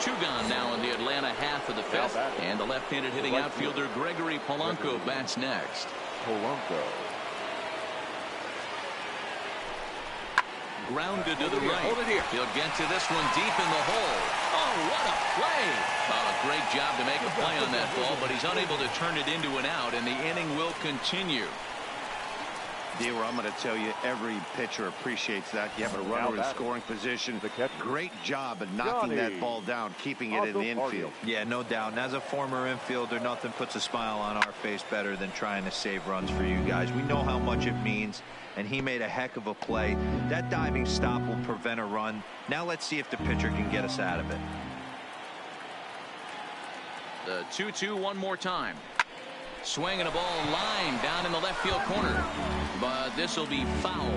2 gone now in the Atlanta half of the 5th. And the left-handed hitting outfielder Gregory Polanco bats next. Polanco. Grounded to the right. He'll get to this one deep in the hole. Oh, what a play. A great job to make a play on that ball, but he's unable to turn it into an out, and the inning will continue. D-Roy, I'm going to tell you, every pitcher appreciates that. You have a runner in scoring position. Great job at knocking that ball down, keeping it in the infield. Yeah, no doubt. And as a former infielder, nothing puts a smile on our face better than trying to save runs for you guys. We know how much it means, and he made a heck of a play. That diving stop will prevent a run. Now let's see if the pitcher can get us out of it. The 2-2 one more time. Swinging a ball line down in the left field corner. But this will be foul.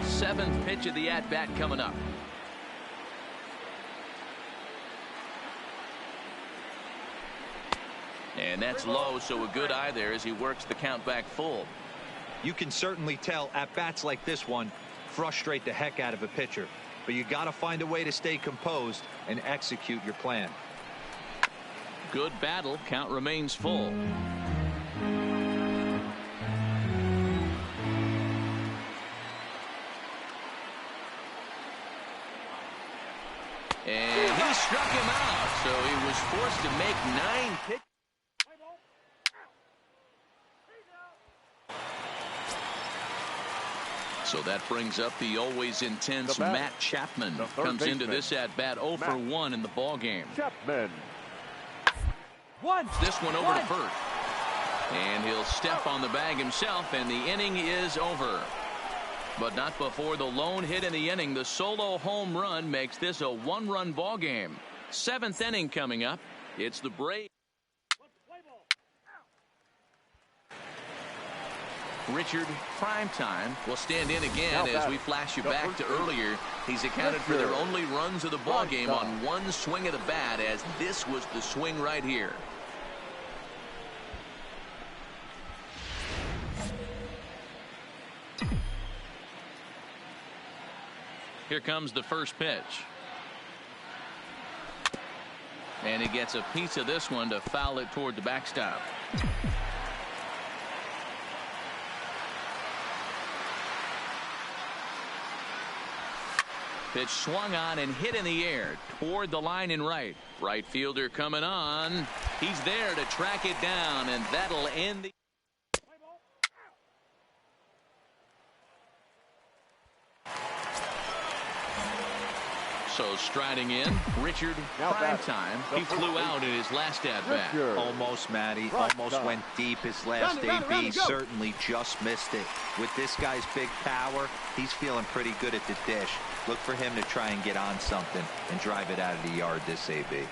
7th pitch of the at-bat coming up. And that's low, so a good eye there as he works the count back full. You can certainly tell at-bats like this one frustrate the heck out of a pitcher. But you got to find a way to stay composed and execute your plan. Good battle. Count remains full. And he struck him out, so he was forced to make 9 pitches. So that brings up the always intense Matt Chapman. Comes into this at-bat 0 for 1 in the ball game. Chapman. This one over to first. And he'll step on the bag himself, and the inning is over. But not before the lone hit in the inning. The solo home run makes this a 1-run ball game. 7th inning coming up. It's the Braves. Richard Primetime will stand in again as we flash you back to earlier. He's accounted for their only runs of the ball game on 1 swing of the bat, as this was the swing right here. Here comes the first pitch. And he gets a piece of this one to foul it toward the backstop. Pitch swung on and hit in the air toward the line in right. Right fielder coming on. He's there to track it down, and that'll end the. So striding in, Richard Primetime. He flew out in his last at-bat. Almost, Matty. Almost went deep his last AB. Certainly just missed it. With this guy's big power, he's feeling pretty good at the dish. Look for him to try and get on something and drive it out of the yard this AB.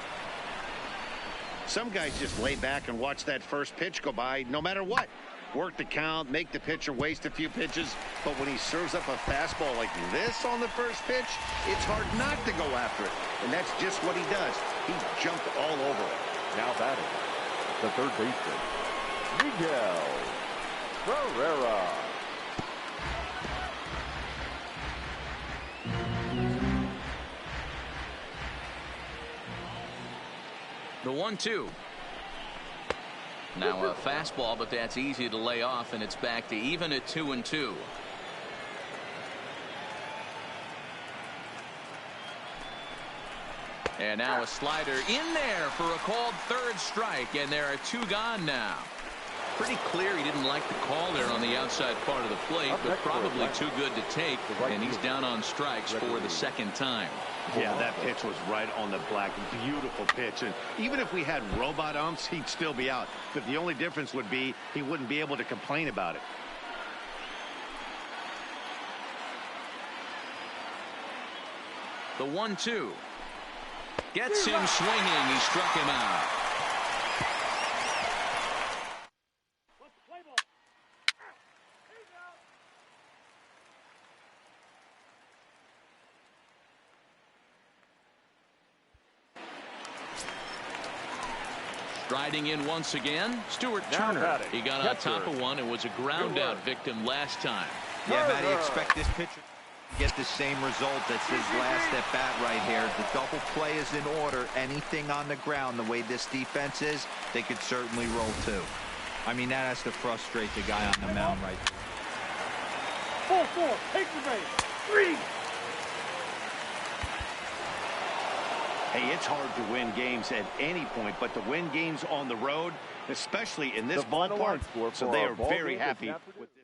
Some guys just lay back and watch that first pitch go by no matter what. Work the count, make the pitcher waste a few pitches, but when he serves up a fastball like this on the first pitch, it's hard not to go after it. And that's just what he does. He jumped all over it. Now batting, the third baseman, Miguel Ferreira. The 1-2. Now a fastball, but that's easy to lay off, and it's back to even at 2-2. And now a slider in there for a called third strike, and there are 2 gone now. Pretty clear he didn't like the call there on the outside part of the plate, but probably too good to take, and he's down on strikes for the 2nd time. Yeah, that pitch was right on the black. Beautiful pitch. And even if we had robot umps, he'd still be out. But the only difference would be he wouldn't be able to complain about it. The 1-2. Gets him swinging. He struck him out. Striding in once again, Stuart Turner. He got on top of one and was a ground-out victim last time. Yeah, Matty, expect this pitcher to get the same result as his last at-bat right here. The double play is in order. Anything on the ground, the way this defense is, they could certainly roll too. I mean, that has to frustrate the guy on the mound right there. 4-4, take the base. 3. Hey, it's hard to win games at any point, but to win games on the road, especially in this ballpark, so they are very happy with this.